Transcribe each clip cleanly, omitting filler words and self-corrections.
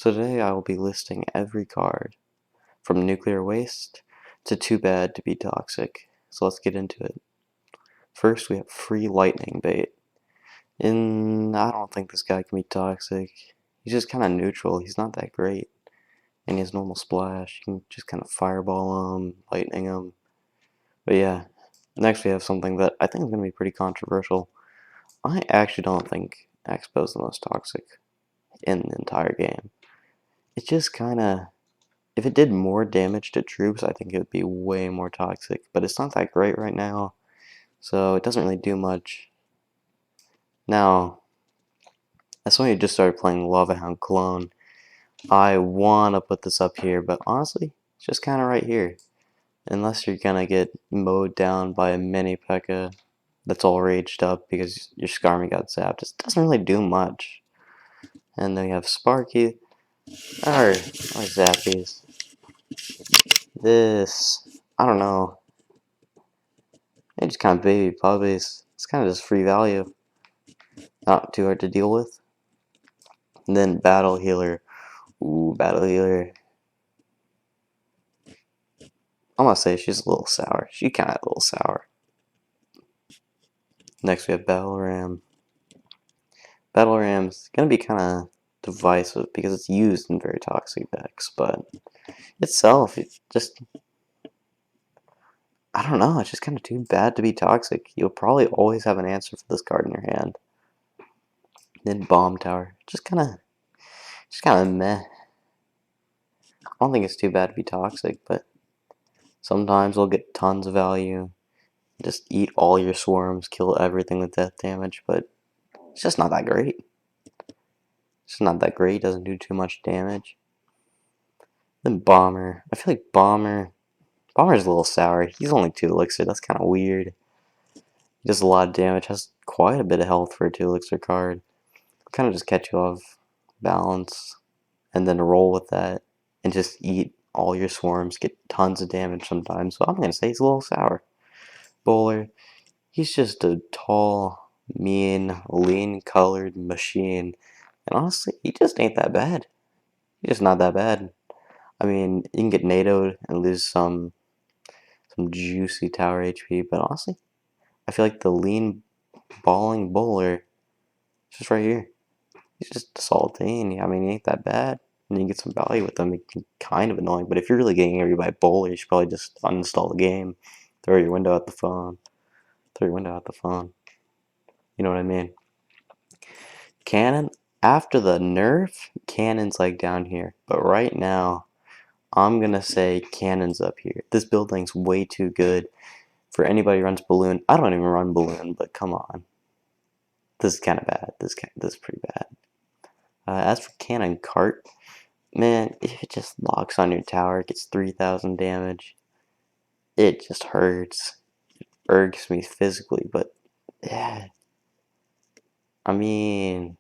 So today I will be listing every card, from nuclear waste to too bad to be toxic. So let's get into it. First we have free lightning bait. And I don't think this guy can be toxic. He's just kind of neutral. He's not that great. And his normal splash, you can just kind of fireball him, lightning him. But yeah, next we have something that I think is going to be pretty controversial. I actually don't think Expo is the most toxic in the entire game. It just kind of, if it did more damage to troops, I think it would be way more toxic. But it's not that great right now, so it doesn't really do much. Now, as someone who just started playing Lava Hound Clone, I want to put this up here, but honestly, it's just kind of right here. Unless you're gonna get mowed down by a mini P.E.K.K.A. that's all raged up because your Skarmy got zapped. It doesn't really do much. And then you have Sparky, or Zappies. This, I don't know. They just kind of baby puppies. It's kind of just free value. Not too hard to deal with. And then Battle Healer. Ooh, Battle Healer. I'm gonna say she's a little sour. She kind of a little sour. Next we have Battle Ram. Battle Ram's gonna be kind of divisive because it's used in very toxic decks, but itself, it's just, I don't know, it's just kind of too bad to be toxic. You'll probably always have an answer for this card in your hand. Then Bomb Tower, just kind of meh. I don't think it's too bad to be toxic, but sometimes we'll get tons of value. Just eat all your swarms, kill everything with death damage, but it's just not that great. It's just not that great, doesn't do too much damage. Then Bomber. I feel like Bomber's a little sour. He's only 2 elixir, that's kind of weird. He does a lot of damage, has quite a bit of health for a 2 elixir card. Kind of just catch you off balance, and then roll with that, and just eat all your swarms, get tons of damage sometimes. So I'm gonna say he's a little sour. Bowler, he's just a tall, mean, lean-colored machine. And honestly, he just ain't that bad. He's just not that bad. I mean, you can get NATO'd and lose some juicy tower HP, but honestly, I feel like the lean balling bowler is just right here. He's just saltine. I mean, he ain't that bad. And you get some value with him. It can kind of annoying, but if you're really getting everybody by bowler, you should probably just uninstall the game. Throw your window out the phone. Throw your window out the phone. You know what I mean? Cannon, after the nerf, Cannon's like down here. But right now, I'm gonna say Cannon's up here. This building's way too good for anybody who runs Balloon. I don't even run Balloon, but come on. This is kind of bad. This is pretty bad. As for Cannon Cart, man, if it just locks on your tower, it gets 3,000 damage. It just hurts. It irks me physically, but yeah. I mean,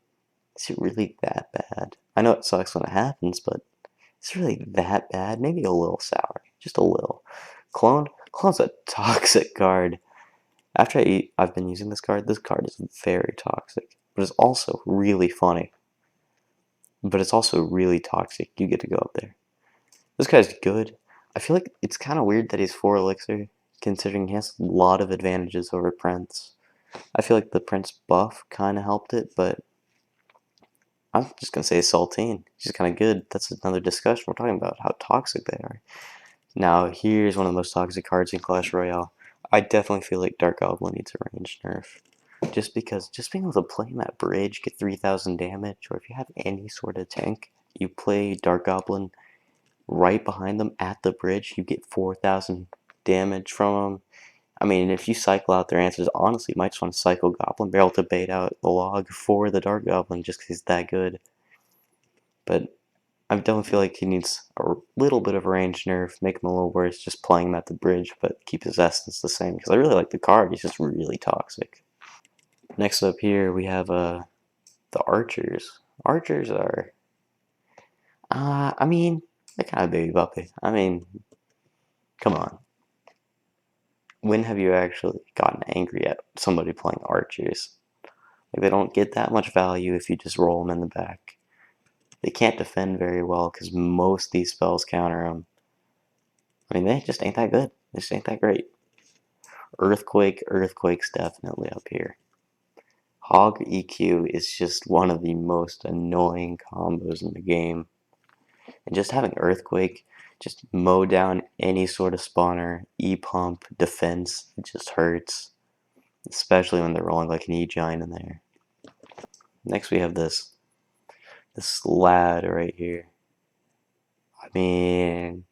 is it really that bad? I know it sucks when it happens, but is it really that bad? Maybe a little sour. Just a little. Clone's a toxic card. After I've been using this card is very toxic. But it's also really funny. But it's also really toxic. You get to go up there. This guy's good. I feel like it's kind of weird that he's 4 elixir, considering he has a lot of advantages over Prince. I feel like the Prince buff kind of helped it, but I'm just going to say Saltine. He's kind of good. That's another discussion. We're talking about how toxic they are. Now, here's one of the most toxic cards in Clash Royale. I definitely feel like Dark Goblin needs a range nerf. Just because, just being able to play him at bridge, get 3,000 damage, or if you have any sort of tank, you play Dark Goblin right behind them at the bridge, you get 4,000 damage from them. I mean, if you cycle out their answers, honestly, you might just want to cycle Goblin Barrel to bait out the log for the Dark Goblin just because he's that good. But I don't feel like he needs a little bit of a range nerf, make him a little worse, just playing him at the bridge, but keep his essence the same, because I really like the card, he's just really toxic. Next up here, we have the Archers. Archers are, I mean, they're kind of baby puppy. I mean, come on. When have you actually gotten angry at somebody playing Archers? Like, they don't get that much value if you just roll them in the back. They can't defend very well because most of these spells counter them. I mean, they just ain't that good. They just ain't that great. Earthquake's definitely up here. Hog EQ is just one of the most annoying combos in the game. And just having Earthquake just mow down any sort of spawner, E-Pump, defense, it just hurts. Especially when they're rolling like an E-Giant in there. Next we have this lad right here. I mean,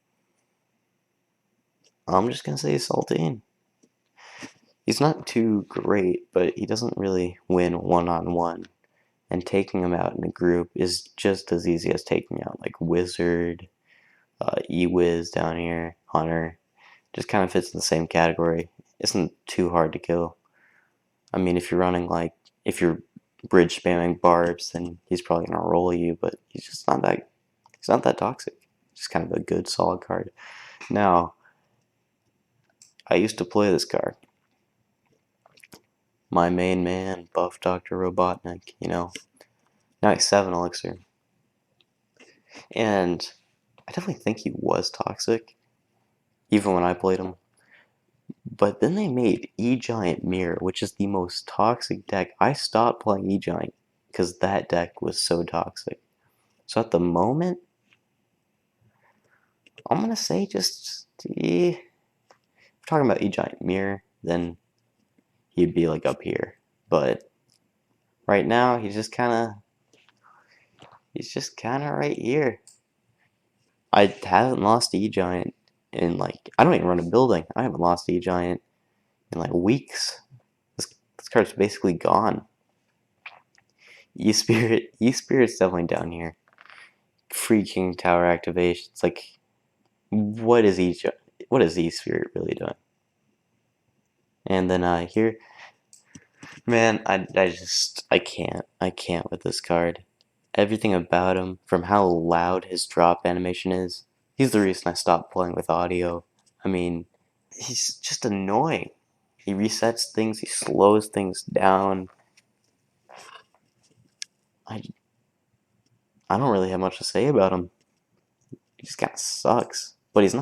I'm just gonna say Saltine. He's not too great, but he doesn't really win one-on-one. And taking him out in a group is just as easy as taking out like Wizard, E-Wiz down here, Hunter. Just kind of fits in the same category. Isn't too hard to kill. I mean, if you're bridge spamming barbs, then he's probably gonna roll you, but he's not that toxic. Just kind of a good solid card. Now, I used to play this card. My main man, Buff Dr. Robotnik, Now he's 7 elixir. And I definitely think he was toxic, even when I played him. But then they made E-Giant Mirror, which is the most toxic deck. I stopped playing E-Giant because that deck was so toxic. So at the moment, I'm going to say if we're talking about E-Giant Mirror, then he'd be like up here. But right now, he's just kind of right here. I haven't lost E-Giant in I don't even run a building. I haven't lost E-Giant in weeks. This card's basically gone. E-Spirit's definitely down here. Free King Tower activation. It's like, what is E-Spirit really doing? And then here, man, I can't with this card. Everything about him, from how loud his drop animation is, he's the reason I stopped playing with audio. I mean, he's just annoying. He resets things, he slows things down. I don't really have much to say about him. He just kind of sucks. But he's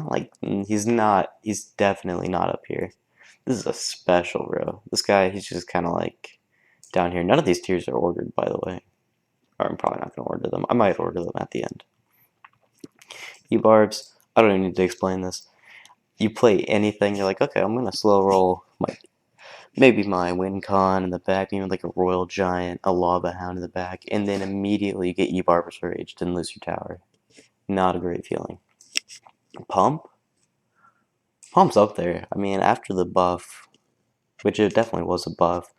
definitely not up here. This is a special row. This guy, he's just kind of down here. None of these tiers are ordered, by the way. Or I'm probably not going to order them. I might order them at the end. E-Barbs, I don't even need to explain this. You play anything, you're like, okay, I'm going to slow roll maybe my Wincon in the back, maybe like a Royal Giant, a Lava Hound in the back, and then immediately you get E-Barbs Raged and lose your tower. Not a great feeling. Pump's up there. I mean, after the buff, which it definitely was a buff,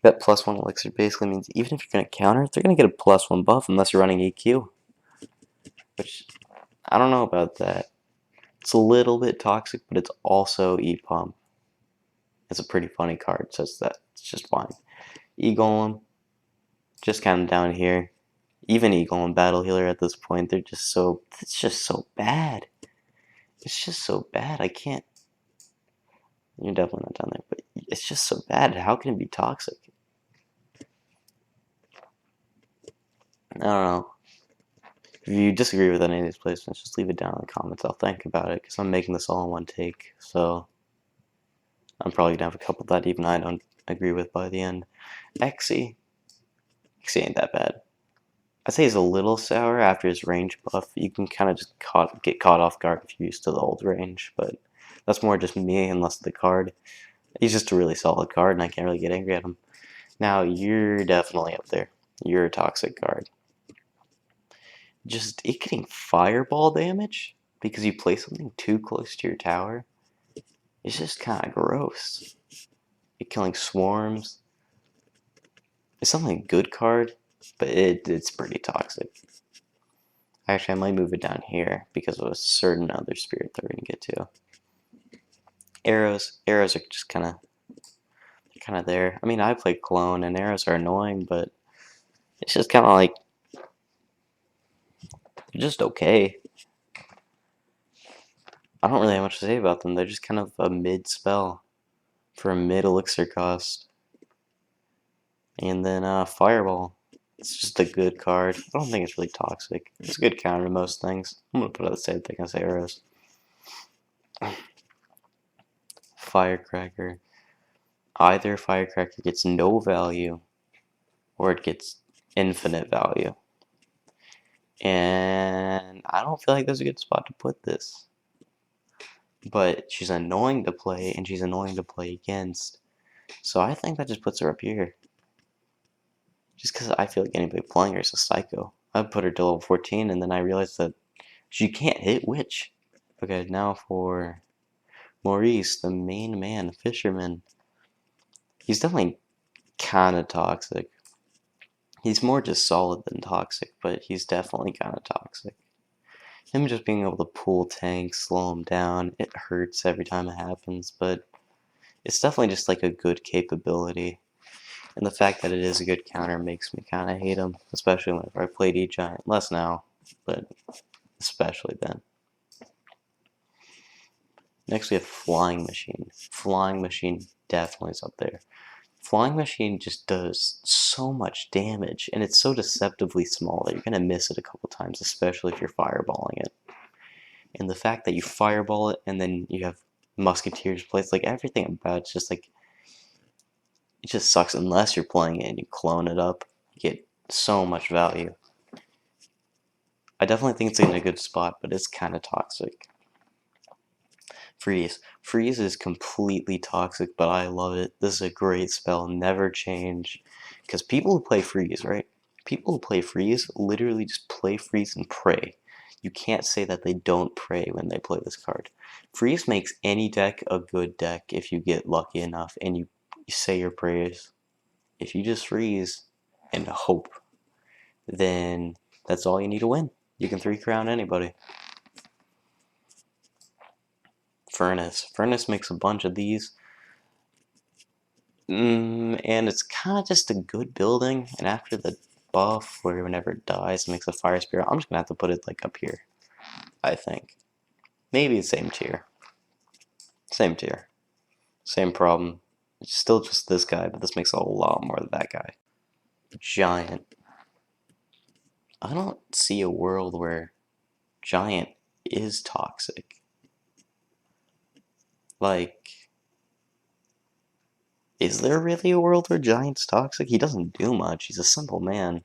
that +1 elixir basically means even if you're going to counter, they're going to get a +1 buff unless you're running EQ. Which, I don't know about that. It's a little bit toxic, but it's also E-Pump. It's a pretty funny card, so it's just fine. E-Golem, just kind of down here. Even E-Golem Battle Healer at this point, it's just so bad. It's just so bad, I can't. You're definitely not down there, but it's just so bad. How can it be toxic? I don't know. If you disagree with any of these placements, just leave it down in the comments. I'll think about it, because I'm making this all in one take, so I'm probably going to have a couple that even I don't agree with by the end. Xe ain't that bad. I'd say he's a little sour after his range buff. You can kind of just get caught off guard if you're used to the old range, but that's more just me and less the card. He's just a really solid card, and I can't really get angry at him. Now, you're definitely up there. You're a toxic card. Just it getting fireball damage because you play something too close to your tower. It's just kind of gross. It killing swarms. It's something a good card, but it's pretty toxic. Actually, I might move it down here because of a certain other spirit that we're gonna get to. Arrows are just kind of there. I mean, I play clone, and arrows are annoying, but it's just kind of just okay. I don't really have much to say about them. They're just kind of a mid spell for a mid elixir cost. And then fireball. It's just a good card. I don't think it's really toxic. It's a good counter to most things. I'm gonna put out the same thing as arrows. Firecracker. Either Firecracker gets no value or it gets infinite value. And I don't feel like there's a good spot to put this. But she's annoying to play and she's annoying to play against. So I think that just puts her up here. Just because I feel like anybody playing her is a psycho. I put her to level 14 and then I realized that she can't hit Witch. Okay, now for Maurice, the main man, fisherman. He's definitely kind of toxic. He's more just solid than toxic, but he's definitely kind of toxic. Him just being able to pull tanks, slow him down, it hurts every time it happens, but it's definitely just like a good capability. And the fact that it is a good counter makes me kind of hate him, especially whenever I played E-Giant. Less now, but especially then. Next we have Flying Machine. Flying Machine definitely is up there. Flying Machine just does so much damage, and it's so deceptively small that you're going to miss it a couple times, especially if you're fireballing it. And the fact that you fireball it, and then you have Musketeers plates, like everything about it's just like, it just sucks unless you're playing it and you clone it up. You get so much value. I definitely think it's in a good spot, but it's kind of toxic. Freeze. Freeze is completely toxic, but I love it. This is a great spell. Never change. Because people who play Freeze, right? People who play Freeze literally just play Freeze and pray. You can't say that they don't pray when they play this card. Freeze makes any deck a good deck if you get lucky enough and you say your prayers. If you just freeze and hope, then that's all you need to win. You can 3-crown anybody. Furnace. Furnace makes a bunch of these. And it's kind of just a good building. And after the buff, where whenever it dies, it makes a fire spirit. I'm just gonna have to put it like up here. I think. Maybe the same tier. Same tier. Same problem. It's still just this guy, but this makes a lot more than that guy. Giant. I don't see a world where Giant is toxic. Like, is there really a world where Giant's toxic? He doesn't do much. He's a simple man.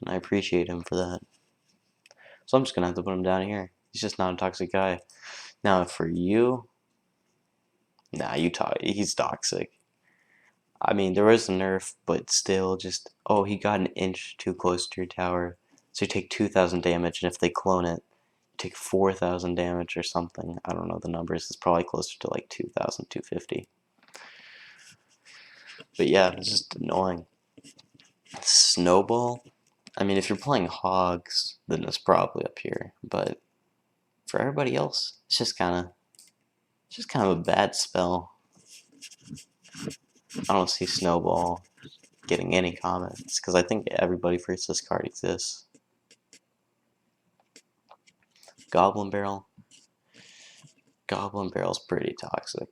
And I appreciate him for that. So I'm just gonna have to put him down here. He's just not a toxic guy. Now for you, nah, he's toxic. I mean, there was a nerf, but still just, oh, he got an inch too close to your tower. So you take 2,000 damage, and if they clone it, you take 4,000 damage or something. I don't know the numbers. It's probably closer to like 2,000, 250. But yeah, it's just annoying. Snowball. I mean, if you're playing Hogs, then it's probably up here. But for everybody else, it's just kind of a bad spell. I don't see Snowball getting any comments because I think everybody for this card exists. Goblin Barrel. Goblin Barrel's pretty toxic.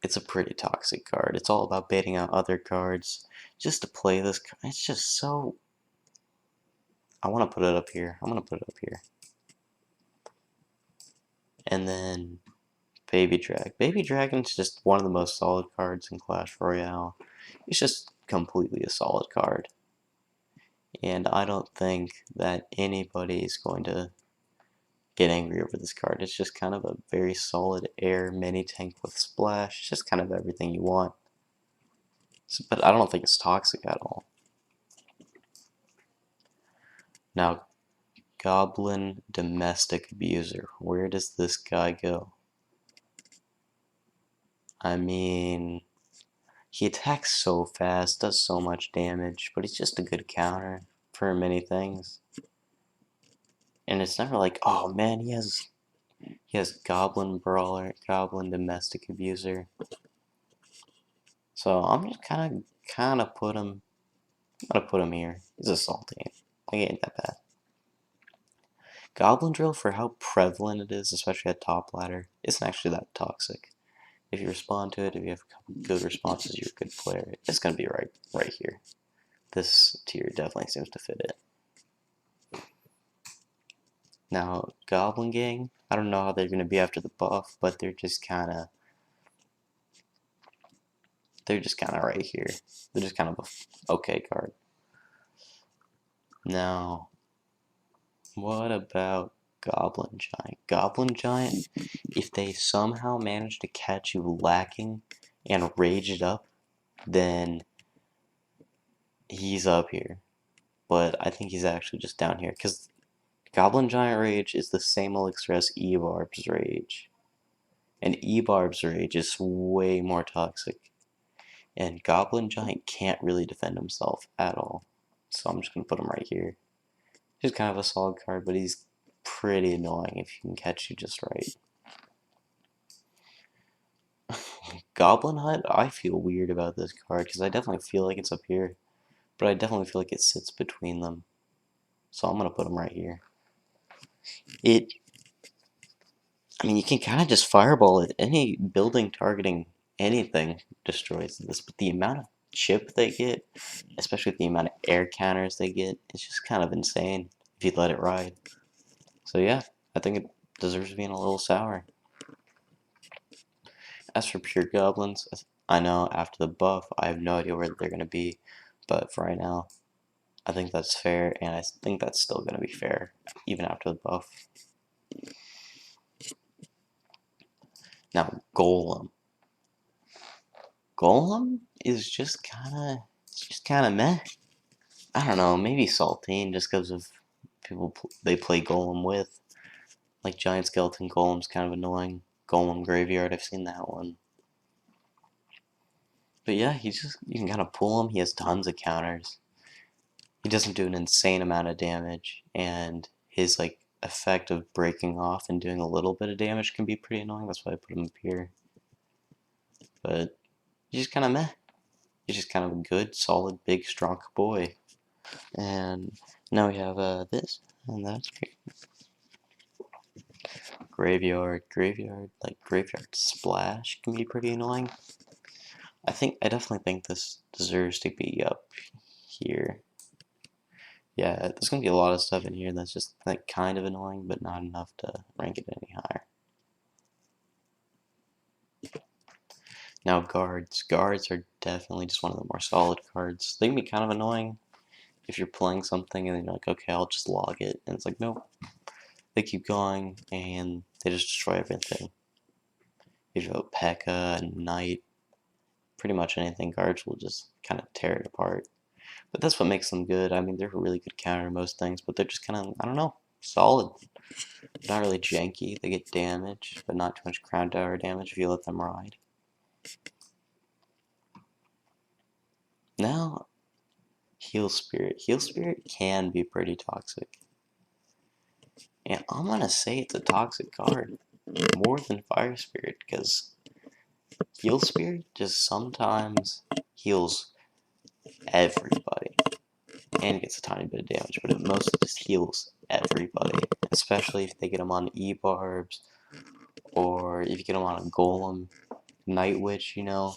It's a pretty toxic card. It's all about baiting out other cards just to play this card. It's just so. I want to put it up here. I'm gonna put it up here. And then Baby Drag. Baby Dragon's just one of the most solid cards in Clash Royale. It's just completely a solid card. And I don't think that anybody is going to get angry over this card. It's just kind of a very solid air mini tank with splash. It's just kind of everything you want. But I don't think it's toxic at all. Now, Goblin Domestic Abuser. Where does this guy go? I mean, he attacks so fast, does so much damage, but he's just a good counter for many things. And it's never like, oh man, he has Goblin Brawler, Goblin Domestic Abuser. So I'm just kind of put him. I'm gonna put him here. He's a salty. Like, it ain't that bad. Goblin Drill, for how prevalent it is, especially at top ladder, isn't actually that toxic. If you respond to it, if you have a couple good responses, you're a good player. It's gonna be right here. This tier definitely seems to fit it. Now, Goblin Gang, I don't know how they're going to be after the buff, but they're just kind of right here. They're just kind of a okay card. Now, what about Goblin Giant? Goblin Giant, if they somehow manage to catch you lacking and rage it up, then he's up here. But I think he's actually just down here, because Goblin Giant Rage is the same elixir as Ebarb's Rage. And Ebarb's Rage is way more toxic. And Goblin Giant can't really defend himself at all. So I'm just going to put him right here. He's kind of a solid card, but he's pretty annoying if he can catch you just right. Goblin Hut, I feel weird about this card, because I definitely feel like it's up here. But I definitely feel like it sits between them. So I'm going to put him right here. I mean, you can kind of just fireball it. Any building targeting anything destroys this, but the amount of chip they get, especially the amount of air counters they get, it's just kind of insane if you let it ride. So yeah, I think it deserves being a little sour. As for pure goblins, I know after the buff, I have no idea where they're going to be, but for right now, I think that's fair, and I think that's still going to be fair, even after the buff. Now, Golem. Golem is just kind of meh. I don't know, maybe Saltine just because of people they play Golem with. Like Giant Skeleton Golem's kind of annoying. Golem Graveyard, I've seen that one. But yeah, you can kind of pull him. He has tons of counters. He doesn't do an insane amount of damage, and his like effect of breaking off and doing a little bit of damage can be pretty annoying. That's why I put him up here. But he's just kind of meh. He's just kind of a good, solid, big, strong boy. And now we have this, and that's great. Graveyard, like Graveyard Splash can be pretty annoying. I definitely think this deserves to be up here. Yeah, there's gonna be a lot of stuff in here that's just like kind of annoying, but not enough to rank it any higher. Now guards. Guards are definitely just one of the more solid cards. They can be kind of annoying if you're playing something and then you're like, okay, I'll just log it. And it's like, nope. They keep going and they just destroy everything. If you have a P.E.K.K.A, and Knight, pretty much anything, guards will just kind of tear it apart. But that's what makes them good. I mean, they're a really good counter to most things, but they're just kind of, I don't know, solid. Not really janky. They get damage, but not too much crown tower damage if you let them ride. Now, Heal Spirit. Heal Spirit can be pretty toxic. And I'm going to say it's a toxic card. More than Fire Spirit, because Heal Spirit just sometimes heals everybody. And gets a tiny bit of damage, but it mostly just heals everybody. Especially if they get them on E-Barbs, or if you get them on a Golem, Night Witch, you know,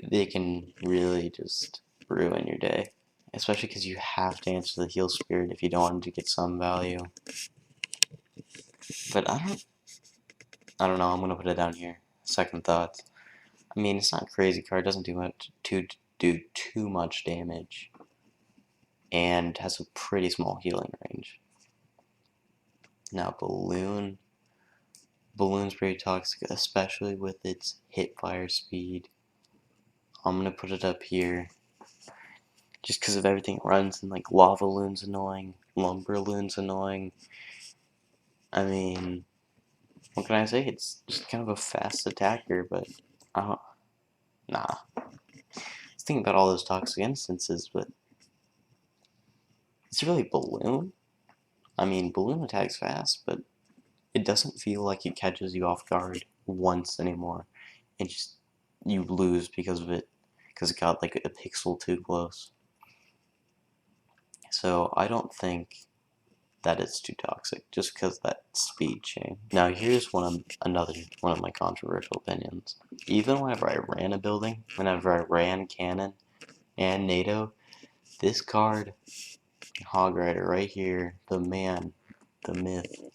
they can really just ruin your day. Especially because you have to answer the Heal Spirit if you don't want to get some value. But I don't know, I'm gonna put it down here. Second thoughts. I mean, it's not a crazy card, doesn't do too much damage, and has a pretty small healing range. Now, Balloon's pretty toxic, especially with its hit fire speed. I'm gonna put it up here, just because of everything it runs, and like Lava Loon's annoying, Lumber Loon's annoying. I mean, what can I say? It's just kind of a fast attacker, but nah. I was thinking about all those toxic instances, but it's really Balloon. I mean, Balloon attacks fast, but it doesn't feel like it catches you off guard once anymore. And just you lose because of it, because it got like a pixel too close. So I don't think that it's too toxic, just because that speed change. Now here's another one of my controversial opinions. Even whenever I ran a building, whenever I ran Cannon and NATO, This card, Hog Rider right here, the man, the myth.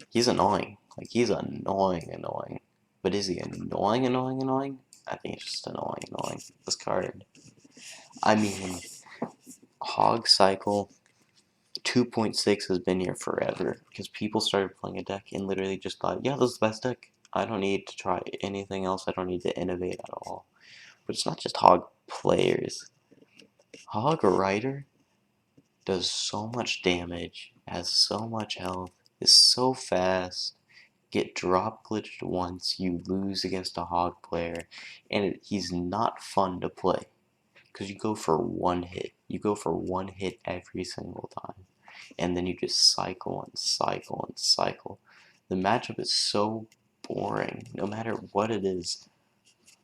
He's annoying. Like, he's annoying. But is he annoying? I think he's just annoying. This card. I mean, Hog Cycle 2.6 has been here forever because people started playing a deck and literally just thought, yeah, this is the best deck. I don't need to try anything else. I don't need to innovate at all. But it's not just Hog players. Hog Rider does so much damage, has so much health, is so fast. Get drop glitched once, you lose against a Hog player, and he's not fun to play because you go for one hit. You go for one hit every single time, and then you just cycle and cycle and cycle. The matchup is so boring, no matter what it is.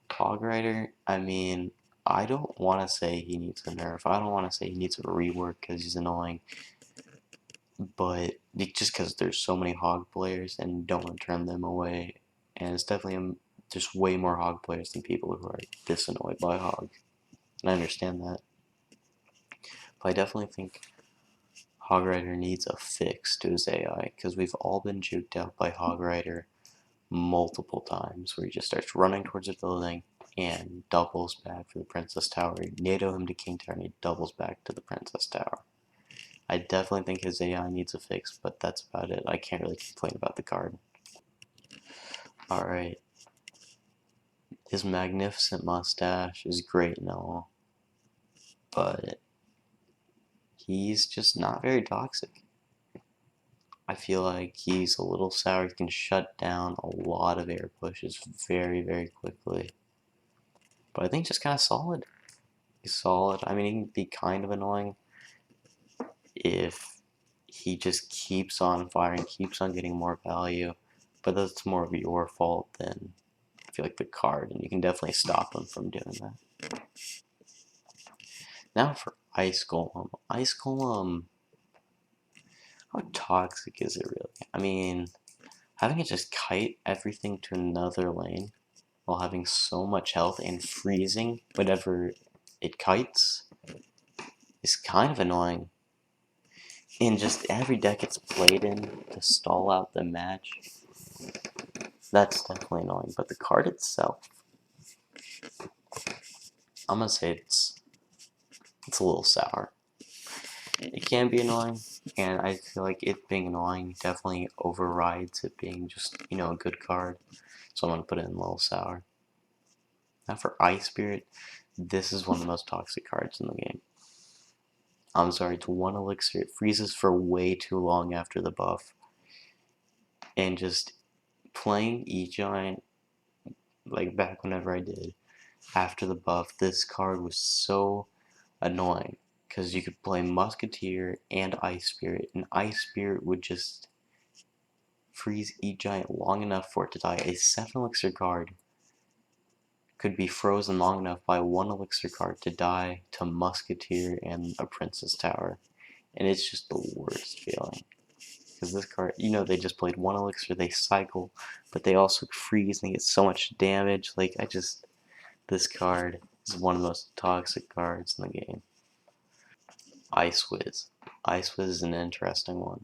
Hog Rider, I mean, I don't want to say he needs a nerf. I don't want to say he needs a rework because he's annoying. But just because there's so many Hog players and don't want to turn them away, and it's definitely just way more Hog players than people who are this annoyed by Hog. And I understand that. But I definitely think Hog Rider needs a fix to his AI because we've all been juked out by Hog Rider multiple times where he just starts running towards a building and doubles back for the Princess Tower. You NATO him to King Tower and he doubles back to the Princess Tower. I definitely think his AI needs a fix, but that's about it. I can't really complain about the card. Alright. His magnificent mustache is great and all, but he's just not very toxic. I feel like he's a little sour. He can shut down a lot of air pushes very, very quickly. But I think just kind of solid. He's solid. I mean, he can be kind of annoying if he just keeps on firing, keeps on getting more value. But that's more of your fault than, I feel like, the card. And you can definitely stop him from doing that. Now for Ice Golem. Ice Golem, how toxic is it really? I mean, having it just kite everything to another lane while having so much health and freezing whenever it kites is kind of annoying. And just every deck it's played in to stall out the match, that's definitely annoying. But the card itself, I'm gonna say it's a little sour. It can be annoying, and I feel like it being annoying definitely overrides it being just, a good card. So I'm gonna put it in a little sour. Now for Ice Spirit, this is one of the most toxic cards in the game. I'm sorry, it's one elixir. It freezes for way too long after the buff. And just playing E-Giant, like back whenever I did, after the buff, this card was so annoying. Because you could play Musketeer and Ice Spirit, and Ice Spirit would just freeze E-Giant long enough for it to die. A 7 elixir card could be frozen long enough by 1 elixir card to die to Musketeer and a Princess Tower. And it's just the worst feeling. Because this card, they just played 1 elixir, they cycle, but they also freeze and they get so much damage. Like, this card is one of the most toxic cards in the game. Ice Wiz. Ice Wiz is an interesting one.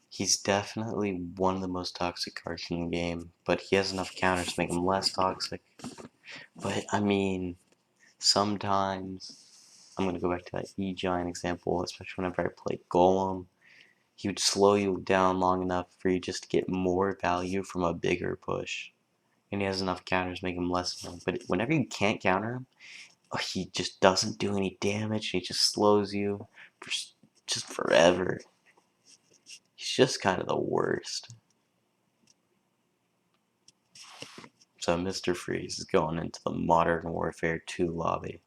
He's definitely one of the most toxic cards in the game, but he has enough counters to make him less toxic. But, I mean, sometimes, I'm going to go back to that E-Giant example, especially whenever I played Golem. He would slow you down long enough for you just to get more value from a bigger push. And he has enough counters to make him less annoying. But whenever you can't counter him, he just doesn't do any damage. He just slows you for just forever. He's just kind of the worst. So Mr. Freeze is going into the Modern Warfare 2 lobby.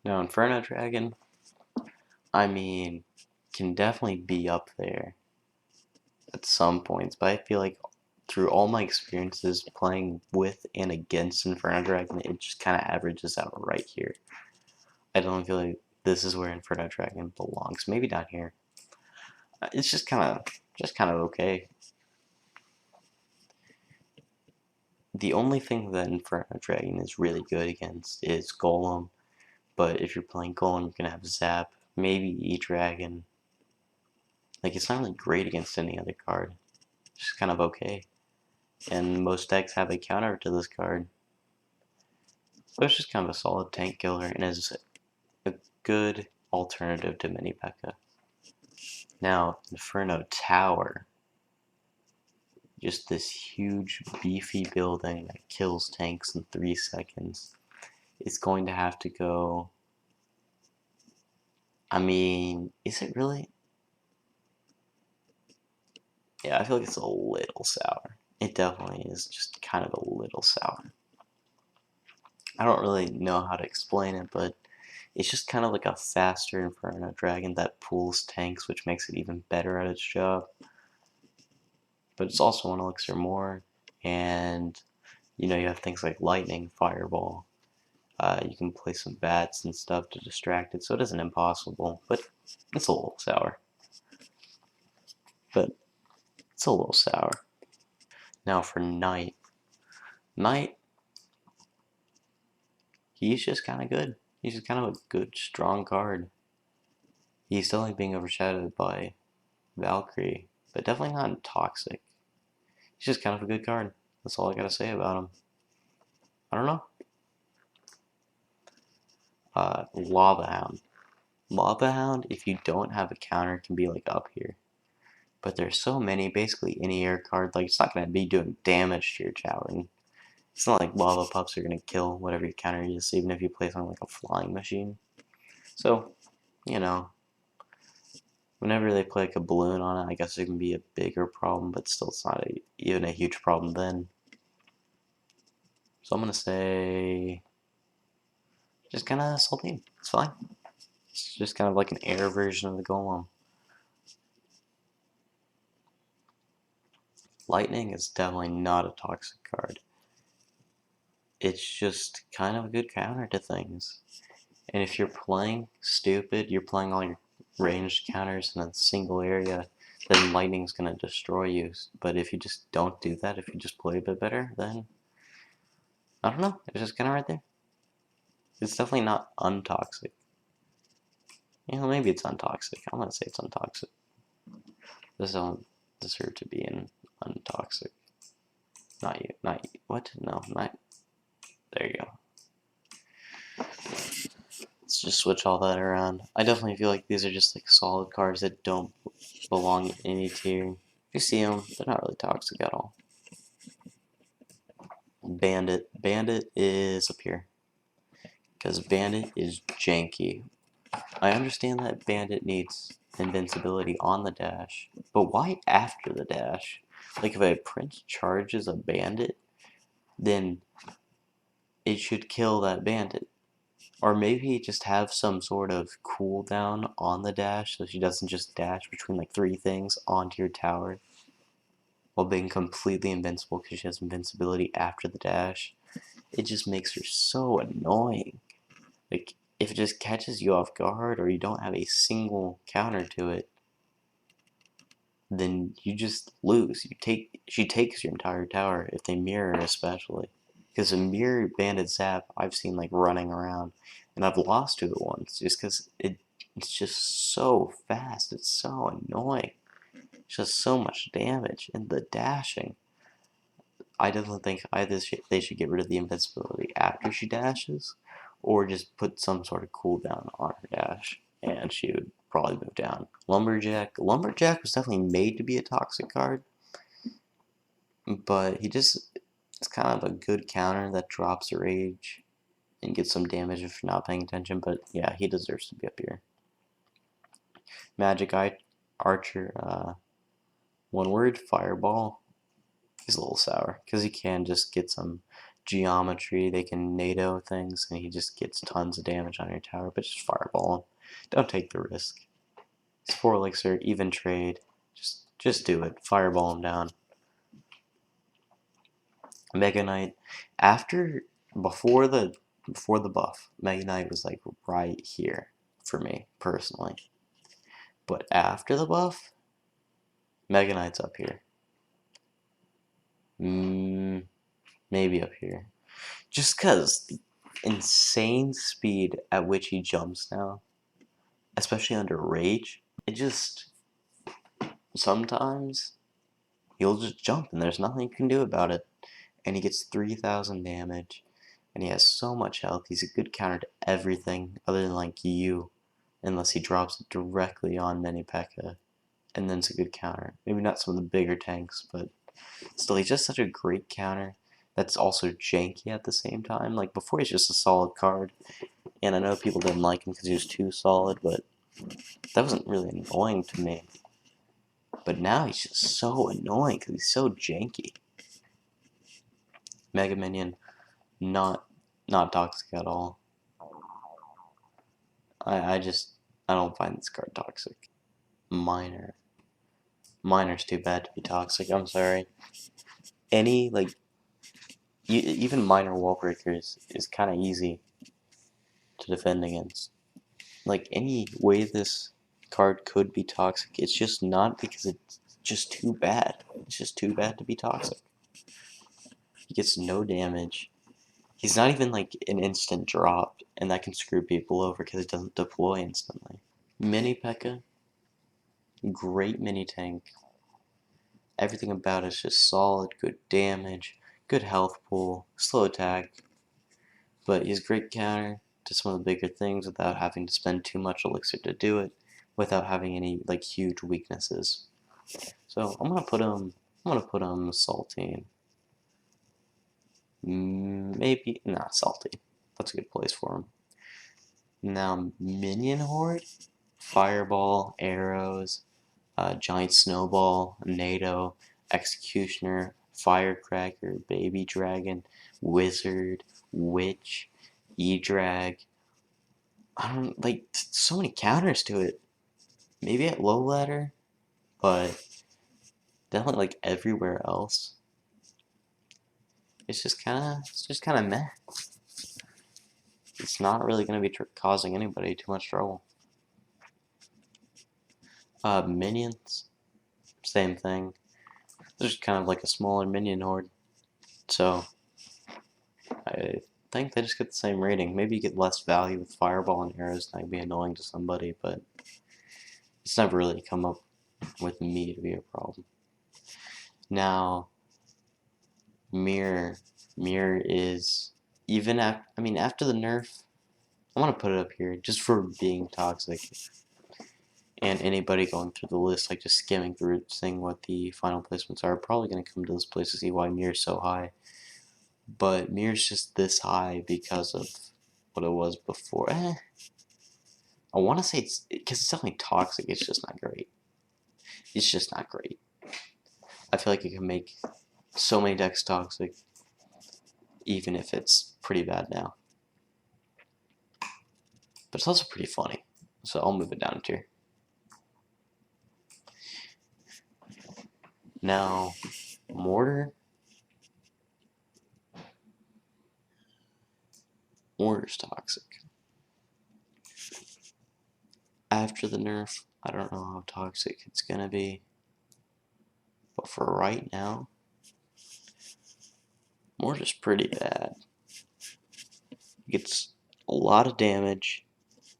Now Inferno Dragon, I mean, can definitely be up there at some points, but I feel like through all my experiences playing with and against Inferno Dragon, it just kind of averages out right here. I don't feel like this is where Inferno Dragon belongs. Maybe down here. It's just kind of okay. The only thing that Inferno Dragon is really good against is Golem, but if you're playing Golem, you're gonna have Zap, maybe E-Dragon. Like, it's not really great against any other card. It's just kind of okay. And most decks have a counter to this card. So it's just kind of a solid tank killer and is a good alternative to Mini P.E.K.K.A. Now, Inferno Tower. Just this huge, beefy building that kills tanks in 3 seconds. It's going to have to go... I mean, is it really? Yeah, I feel like it's a little sour. It definitely is just kind of a little sour. I don't really know how to explain it, but it's just kind of like a faster Inferno Dragon that pulls tanks, which makes it even better at its job. But it's also an elixir more, and you have things like lightning, fireball. You can play some bats and stuff to distract it, so it isn't impossible, but it's a little sour. But it's a little sour. Now for Knight. Knight, he's just kind of good. He's just kind of a good, strong card. He's still like being overshadowed by Valkyrie, but definitely not toxic. He's just kind of a good card. That's all I gotta say about him. I don't know. Lava Hound. Lava Hound, if you don't have a counter, can be like up here. But there's so many, basically any air card, like it's not gonna be doing damage to your tower. And it's not like lava pups are gonna kill whatever your counter is, even if you play something like a flying machine. So, you know, whenever they play like a balloon on it, I guess it can be a bigger problem, but still it's not even a huge problem then. So I'm gonna say just kind of salty. It's fine. It's just kind of like an air version of the Golem. Lightning is definitely not a toxic card. It's just kind of a good counter to things. And if you're playing stupid, you're playing all your ranged counters in a single area, then lightning's gonna destroy you. But if you just don't do that, if you just play a bit better, then I don't know. It's just kind of right there. It's definitely not untoxic. Maybe it's untoxic. I'm gonna say it's untoxic. This don't deserve to be an untoxic. Not you. Not you. What? No, not. There you go. Let's just switch all that around. I definitely feel like these are just like solid cards that don't belong in any tier. If you see them, they're not really toxic at all. Bandit. Bandit is up here. Because Bandit is janky. I understand that Bandit needs invincibility on the dash, but why after the dash? Like if a prince charges a bandit, then it should kill that bandit. Or maybe just have some sort of cooldown on the dash so she doesn't just dash between like 3 things onto your tower while being completely invincible because she has invincibility after the dash. It just makes her so annoying. Like, if it just catches you off guard or you don't have a single counter to it, then you just lose. She takes your entire tower if they mirror, especially. Because a mirror banded zap, I've seen like running around, and I've lost to it once just because it's just so fast. It's so annoying. It's just so much damage, and the dashing. I definitely think either they should get rid of the invincibility after she dashes, or just put some sort of cooldown on her dash, and she would probably move down. Lumberjack. Lumberjack was definitely made to be a toxic card, but it's kind of a good counter that drops rage and gets some damage if you're not paying attention, but yeah, he deserves to be up here. Magic Archer, one word, Fireball. He's a little sour because he can just get some geometry. They can NATO things, and he just gets tons of damage on your tower. But just fireball him. Don't take the risk. It's 4 elixir, even trade. Just do it. Fireball him down. Mega Knight. After before the buff, Mega Knight was like right here for me personally. But after the buff, Mega Knight's up here. Maybe up here. Just because the insane speed at which he jumps now, especially under rage, it just sometimes he'll just jump and there's nothing you can do about it. And he gets 3,000 damage, and he has so much health. He's a good counter to everything other than like you, unless he drops it directly on Mini P.E.K.K.A. And then it's a good counter. Maybe not some of the bigger tanks, but still, he's just such a great counter that's also janky at the same time. Like, before, he's just a solid card, and I know people didn't like him because he was too solid, but that wasn't really annoying to me. But now he's just so annoying because he's so janky. Mega Minion, not toxic at all. I just, I don't find this card toxic. Minor. Minor's too bad to be toxic, I'm sorry. Any, like, even minor wall breakers is kind of easy to defend against. Like, any way this card could be toxic, it's just not because it's just too bad. It's just too bad to be toxic. He gets no damage. He's not even like an instant drop, and that can screw people over because it doesn't deploy instantly. Mini P.E.K.K.A, great mini tank. Everything about it is just solid, good damage, good health pool, slow attack. But he's a great counter to some of the bigger things without having to spend too much elixir to do it, without having any like huge weaknesses. So I'm gonna put him saltine. Maybe not salty. That's a good place for him. Now minion horde, fireball, arrows, giant snowball, NATO, executioner, firecracker, baby dragon, wizard, witch, e-drag. I don't like so many counters to it. Maybe at low ladder, but definitely like everywhere else. It's just kind of meh. It's not really going to be causing anybody too much trouble. Minions, same thing. They're just kind of like a smaller minion horde. So I think they just get the same rating. Maybe you get less value with fireball and arrows. That can be annoying to somebody, but it's never really come up with me to be a problem. Now, mirror is even after. I mean, after the nerf, I'm gonna put it up here just for being toxic. And anybody going through the list, like just skimming through it, seeing what the final placements are, probably gonna come to this place to see why mirror's so high. But mirror's just this high because of what it was before. I want to say it's because it's definitely toxic. It's just not great. It's just not great. I feel like it can make so many decks toxic, even if it's pretty bad now. But it's also pretty funny, so I'll move it down a tier. Now, Mortar's toxic. After the nerf, I don't know how toxic it's gonna be, but for right now, Mortar's pretty bad. It gets a lot of damage.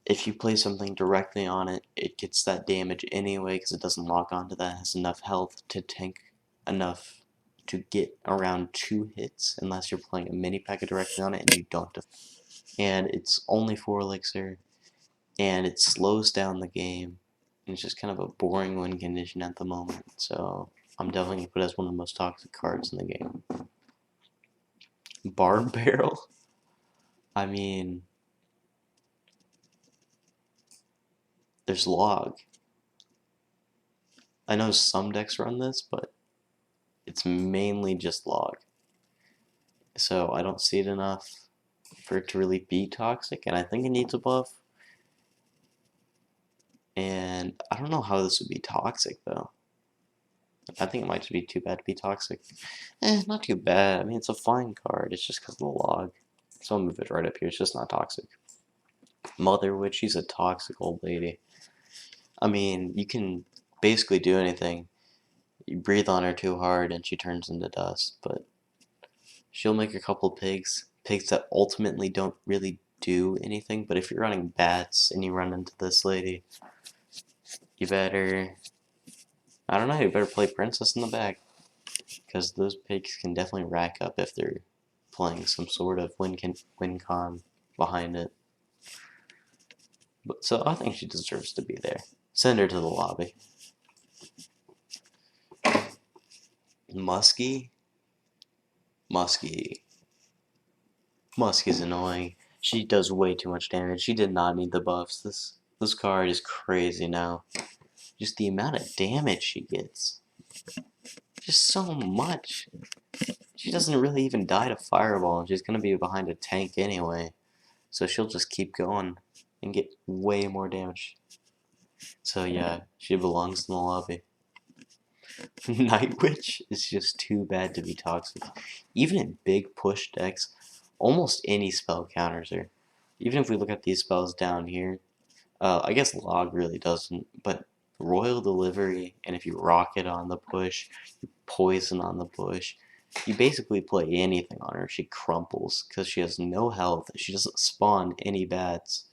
If you play something directly on it, it gets that damage anyway because it doesn't lock onto that. It has enough health to tank enough to get around 2 hits unless you're playing a mini P.E.K.K.A directly on it and you don't. And it's only 4 elixir, and it slows down the game. And it's just kind of a boring win condition at the moment. So I'm definitely going to put it as one of the most toxic cards in the game. Barb Barrel? I mean, there's log. I know some decks run this, but it's mainly just log. So I don't see it enough for it to really be toxic, and I think it needs a buff. And I don't know how this would be toxic, though. I think it might just be too bad to be toxic. Not too bad. I mean, it's a fine card. It's just because of the log. So I'll move it right up here. It's just not toxic. Mother Witch, she's a toxic old lady. I mean, you can basically do anything. You breathe on her too hard and she turns into dust, but She'll make a couple pigs that ultimately don't really do anything, but if you're running bats and you run into this lady, you better, I don't know, you better play Princess in the back, because those pigs can definitely rack up if they're playing some sort of win con behind it. But so I think she deserves to be there. Send her to the lobby. Muskie? Muskie. Muskie's annoying. She does way too much damage. She did not need the buffs. This card is crazy now. Just the amount of damage she gets. Just so much. She doesn't really even die to Fireball, and she's gonna be behind a tank anyway. So she'll just keep going and get way more damage. So yeah, she belongs in the lobby. Night Witch is just too bad to be toxic. Even in big push decks, almost any spell counters her. Even if we look at these spells down here, I guess Log really doesn't, but Royal Delivery, and if you Rocket on the push, you Poison on the push, you basically play anything on her, she crumples, because she has no health, she doesn't spawn any bats.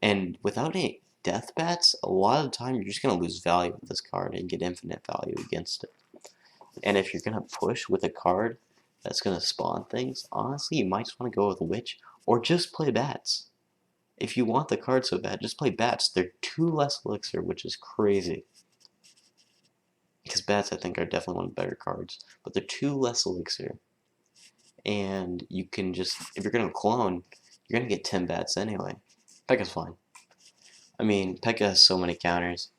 And without any death bats, a lot of the time you're just going to lose value with this card and get infinite value against it. And if you're going to push with a card that's going to spawn things, honestly, you might just want to go with Witch, or just play bats. If you want the card so bad, just play bats. They're 2 less elixir, which is crazy. Because bats, I think, are definitely one of the better cards. But they're 2 less elixir. And you can just, if you're going to clone, you're going to get 10 bats anyway. Pekka's fine. I mean, Pekka has so many counters.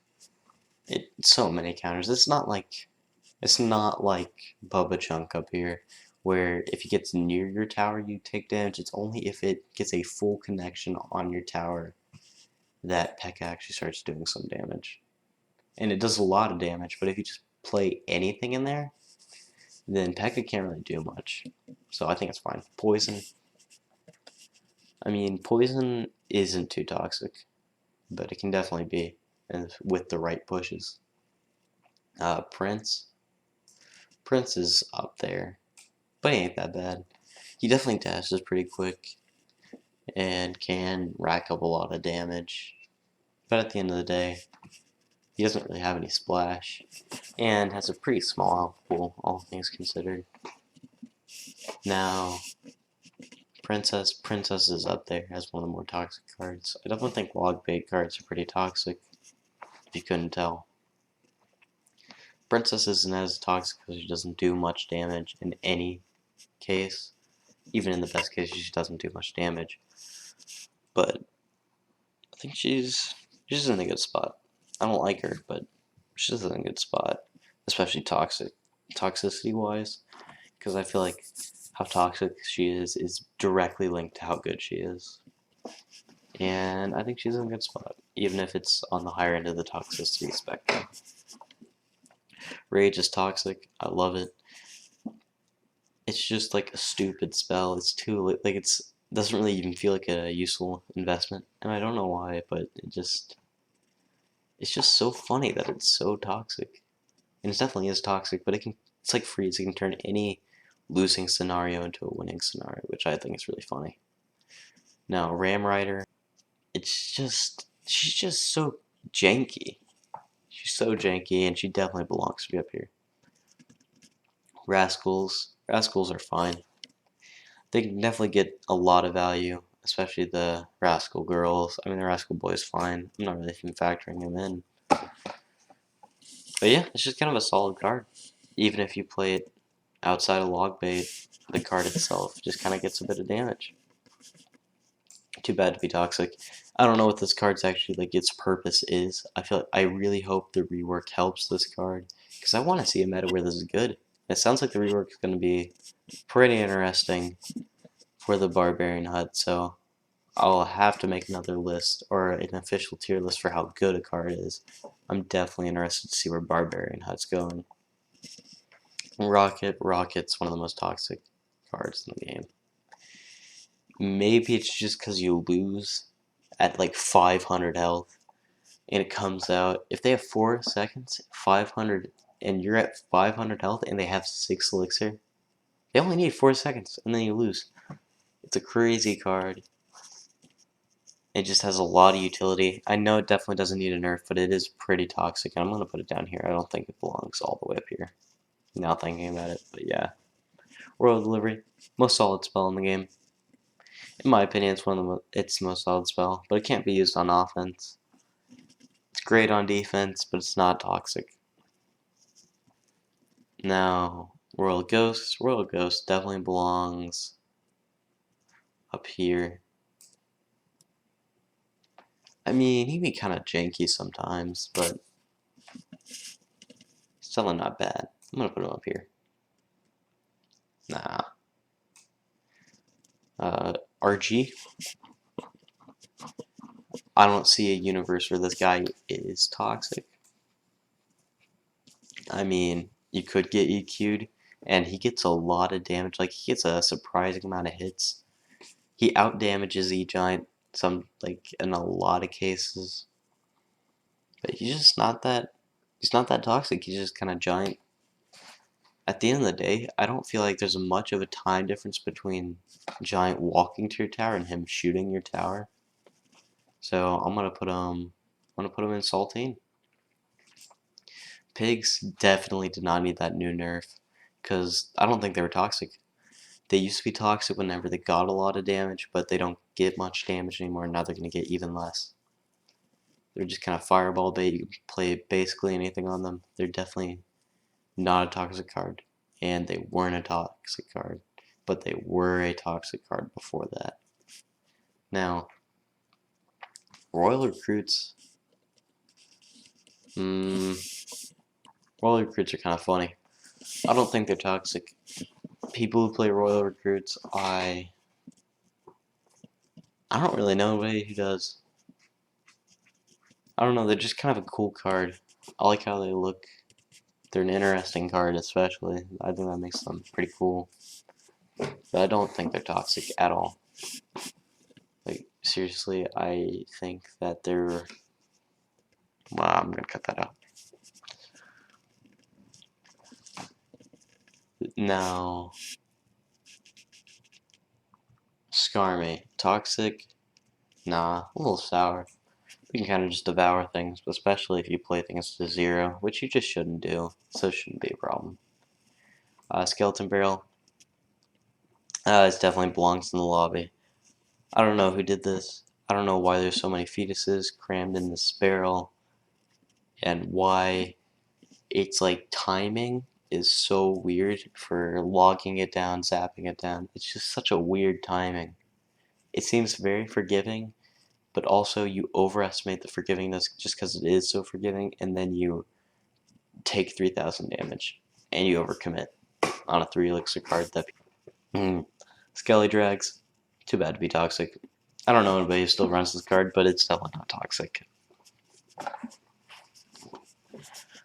So many counters. It's not like Bubba Chunk up here, where if he gets near your tower, you take damage. It's only if it gets a full connection on your tower that Pekka actually starts doing some damage. And it does a lot of damage, but if you just play anything in there, then Pekka can't really do much. So I think it's fine. Poison. I mean, Poison isn't too toxic, but it can definitely be, and with the right pushes. Prince. Prince is up there, but he ain't that bad. He definitely dashes pretty quick and can rack up a lot of damage. But at the end of the day, he doesn't really have any splash and has a pretty small health pool, all things considered. Now, Princess is up there as one of the more toxic cards. I definitely think log bait cards are pretty toxic, if you couldn't tell. Princess isn't as toxic because she doesn't do much damage in any case. Even in the best case, she doesn't do much damage. But I think she's in a good spot. I don't like her, but she's in a good spot, especially toxicity wise, because I feel like how toxic she is directly linked to how good she is. And I think she's in a good spot, even if it's on the higher end of the toxicity spectrum. Rage is toxic. I love it. It's just like a stupid spell. It's too like it's doesn't really even feel like a useful investment, and I don't know why, but it's just so funny that it's so toxic. And it definitely is toxic, but it's like freeze. It can turn any losing scenario into a winning scenario, which I think is really funny. Now, Ram Rider, she's just so janky. She's so janky, and she definitely belongs to be up here. Rascals are fine. They can definitely get a lot of value, especially the Rascal girls. I mean, the Rascal boys fine. I'm not really even factoring them in. But yeah, it's just kind of a solid card. Even if you play it outside of log bait, the card itself just kind of gets a bit of damage. Too bad to be toxic. I don't know what this card's actually, like, its purpose is. I really hope the rework helps this card, because I want to see a meta where this is good. It sounds like the rework is going to be pretty interesting for the Barbarian Hut, so I'll have to make another list, or an official tier list for how good a card is. I'm definitely interested to see where Barbarian Hut's going. Rocket's one of the most toxic cards in the game. Maybe it's just because you lose at like 500 health, and it comes out, if they have 4 seconds, 500, and you're at 500 health, and they have 6 elixir, They only need 4 seconds, and then you lose. It's a crazy card. It just has a lot of utility. I know it definitely doesn't need a nerf, but it is pretty toxic. I'm going to put it down here. I don't think it belongs all the way up here. Now thinking about it, but yeah. Royal Delivery, most solid spell in the game. In my opinion, it's the most solid spell, but it can't be used on offense. It's great on defense, but it's not toxic. Now, Royal Ghost definitely belongs up here. I mean, he'd be kind of janky sometimes, but still not bad. I'm gonna put him up here. Nah. RG. I don't see a universe where this guy is toxic. I mean, you could get EQ'd, and he gets a lot of damage. Like, he gets a surprising amount of hits. He outdamages E-Giant in a lot of cases. But he's not that toxic. He's just kind of giant. At the end of the day, I don't feel like there's much of a time difference between Giant walking to your tower and him shooting your tower. So I'm gonna put him in Saltine. Pigs definitely did not need that new nerf, because I don't think they were toxic. They used to be toxic whenever they got a lot of damage, but they don't get much damage anymore. Now they're gonna get even less. They're just kind of fireball bait. You can play basically anything on them. They're definitely not a toxic card, and they weren't a toxic card, but they were a toxic card before that. Now, Royal Recruits. Royal Recruits are kind of funny. I don't think they're toxic. People who play Royal Recruits, I don't really know anybody who does. I don't know, they're just kind of a cool card. I like how they look. They're an interesting card, especially. I think that makes them pretty cool. But I don't think they're toxic at all. Like, seriously, I think that they're... Well, I'm gonna cut that out. Now... Skarmy. Toxic? Nah, a little sour. You can kind of just devour things, especially if you play things to 0, which you just shouldn't do, so it shouldn't be a problem. Skeleton Barrel. It definitely belongs in the lobby. I don't know who did this. I don't know why there's so many fetuses crammed in this barrel, and why it's like timing is so weird for logging it down, zapping it down. It's just such a weird timing. It seems very forgiving, but also you overestimate the forgivingness just because it is so forgiving, and then you take 3,000 damage, and you overcommit on a 3 elixir card. Skelly Drags, too bad to be toxic. I don't know anybody who still runs this card, but it's definitely not toxic.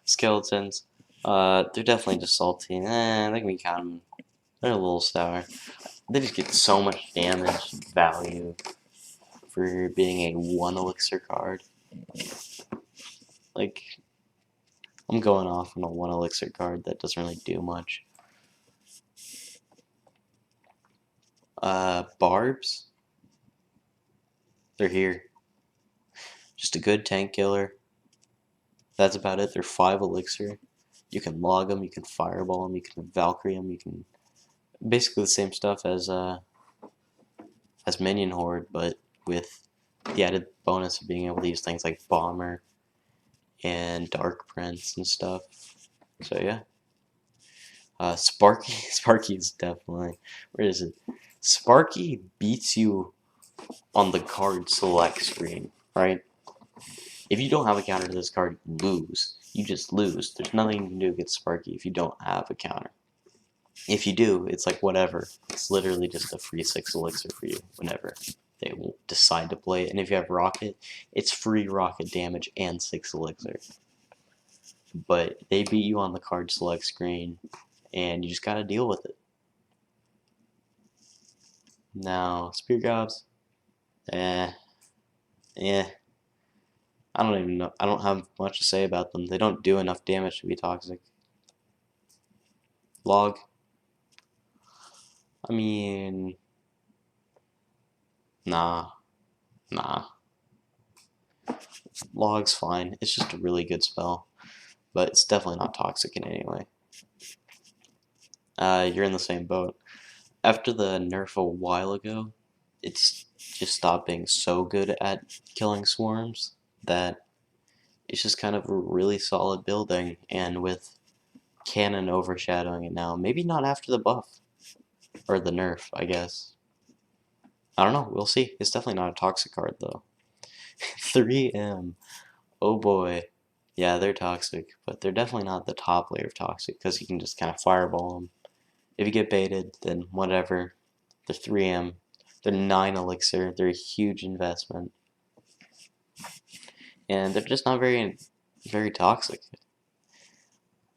Skeletons, they're definitely just salty. They can be kind of, they're a little sour. They just get so much damage value for being a 1 elixir card. Like, I'm going off on a 1 elixir card that doesn't really do much. Barbs, they're here. Just a good tank killer. That's about it. They're 5 elixir. You can log them, you can fireball them, you can Valkyrie them, you can basically the same stuff as Minion Horde, but with the added bonus of being able to use things like Bomber and Dark Prince and stuff. So yeah. Sparky is definitely, where is it? Sparky beats you on the card select screen, right? If you don't have a counter to this card, you lose. You just lose. There's nothing you can do against Sparky if you don't have a counter. If you do, it's like whatever. It's literally just a free 6 elixir for you whenever they will decide to play it. And if you have Rocket, it's free Rocket damage and 6 elixir. But they beat you on the card select screen, and you just gotta deal with it. Now, Spear Gobs, I don't even know. I don't have much to say about them. They don't do enough damage to be toxic. Log. I mean, nah, nah. Log's fine. It's just a really good spell, but it's definitely not toxic in any way. You're in the same boat. After the nerf a while ago, it's just stopped being so good at killing swarms that it's just kind of a really solid building, and with Cannon overshadowing it now, maybe not after the buff, or the nerf, I guess. I don't know, we'll see. It's definitely not a toxic card, though. 3M, oh boy. Yeah, they're toxic, but they're definitely not the top layer of toxic, because you can just kind of fireball them. If you get baited, then whatever. They're 3M, they're 9 elixir, they're a huge investment. And they're just not very toxic.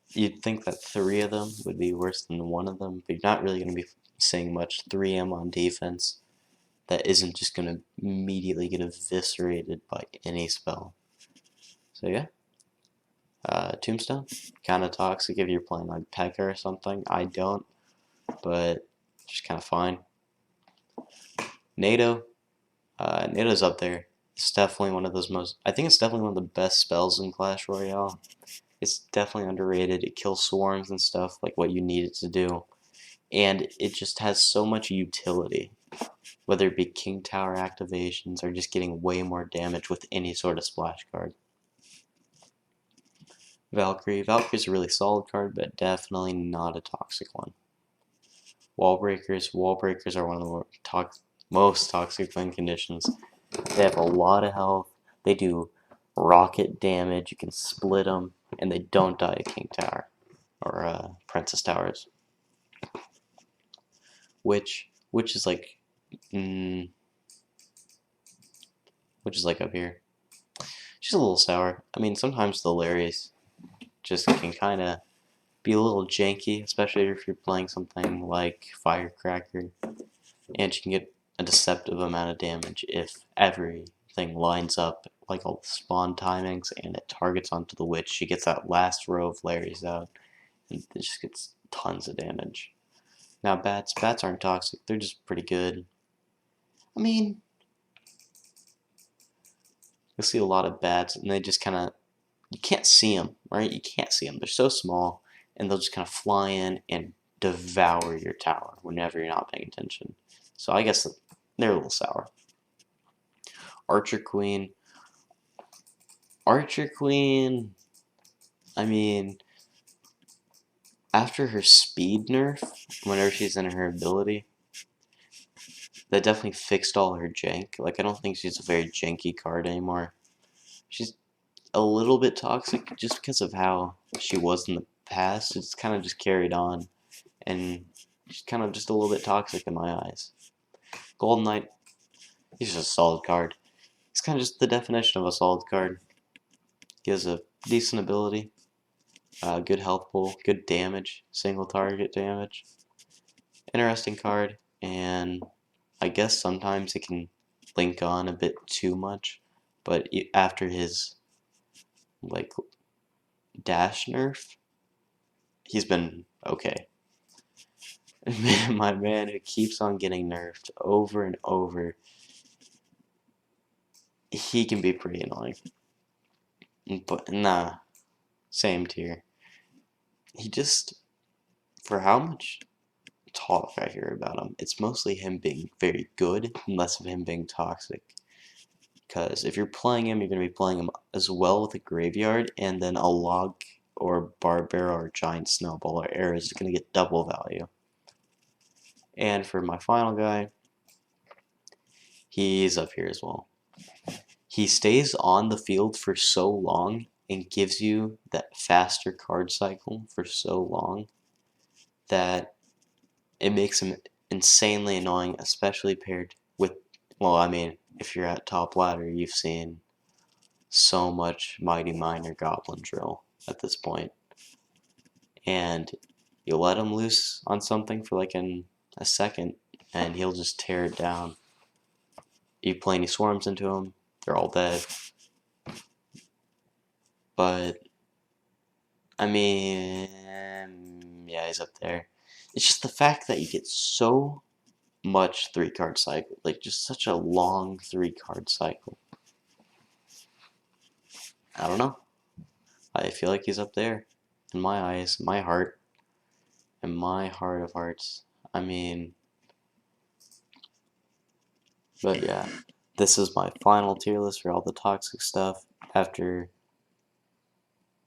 You'd think that 3 of them would be worse than 1 of them, but you're not really going to be seeing much 3M on defense that isn't just going to immediately get eviscerated by any spell. So yeah, Tombstone, kind of toxic if you're playing like P.E.K.K.A or something. I don't, but just kind of fine. NATO, NATO's up there. It's definitely one of those I think it's definitely one of the best spells in Clash Royale. It's definitely underrated. It kills swarms and stuff, like what you need it to do. And it just has so much utility. Whether it be King Tower activations or just getting way more damage with any sort of splash card. Valkyrie. Valkyrie's a really solid card, but definitely not a toxic one. Wall breakers. Wall breakers are one of the most toxic win conditions. They have a lot of health. They do rocket damage. You can split them, and they don't die at King Tower or Princess Towers. Which is like, which is like up here. She's a little sour. I mean, sometimes the Larrys just can kind of be a little janky, especially if you're playing something like Firecracker, and she can get a deceptive amount of damage if everything lines up, like all the spawn timings, and it targets onto the witch. She gets that last row of Larrys out, and it just gets tons of damage. Now bats aren't toxic, they're just pretty good. I mean, you'll see a lot of bats, and they just kind of, you can't see them, right? You can't see them. They're so small, and they'll just kind of fly in and devour your tower whenever you're not paying attention. So I guess they're a little sour. Archer Queen. Archer Queen, I mean, after her speed nerf, whenever she's in her ability, that definitely fixed all her jank. Like, I don't think she's a very janky card anymore. She's a little bit toxic just because of how she was in the past. It's kind of just carried on, and she's kind of just a little bit toxic in my eyes. Golden Knight, he's just a solid card. He's kind of just the definition of a solid card. He has a decent ability, good health pool, good damage, single target damage. Interesting card, and I guess sometimes it can link on a bit too much, but after his like dash nerf, he's been okay. My man who keeps on getting nerfed over and over, he can be pretty annoying. But nah, same tier. He just, for how much talk I hear about him, it's mostly him being very good and less of him being toxic. Because if you're playing him, you're going to be playing him as well with a graveyard, and then a log or barbara or giant snowball or arrows is going to get double value. And for my final guy, he's up here as well. He stays on the field for so long and gives you that faster card cycle for so long that it makes him insanely annoying, especially paired with, well, I mean, if you're at top ladder, you've seen so much Mighty Miner Goblin Drill at this point. And you let him loose on something for like a second, and he'll just tear it down. You play any swarms into him, they're all dead. But, I mean, yeah, he's up there. It's just the fact that you get so much 3-card cycle, like just such a long 3-card cycle. I don't know. I feel like he's up there in my eyes, my heart, in my heart of hearts. I mean, but yeah, this is my final tier list for all the toxic stuff after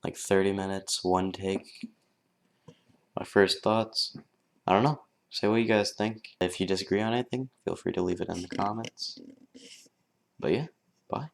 like 30 minutes, one take. My first thoughts. I don't know. Say what you guys think. If you disagree on anything, feel free to leave it in the comments. But yeah, bye.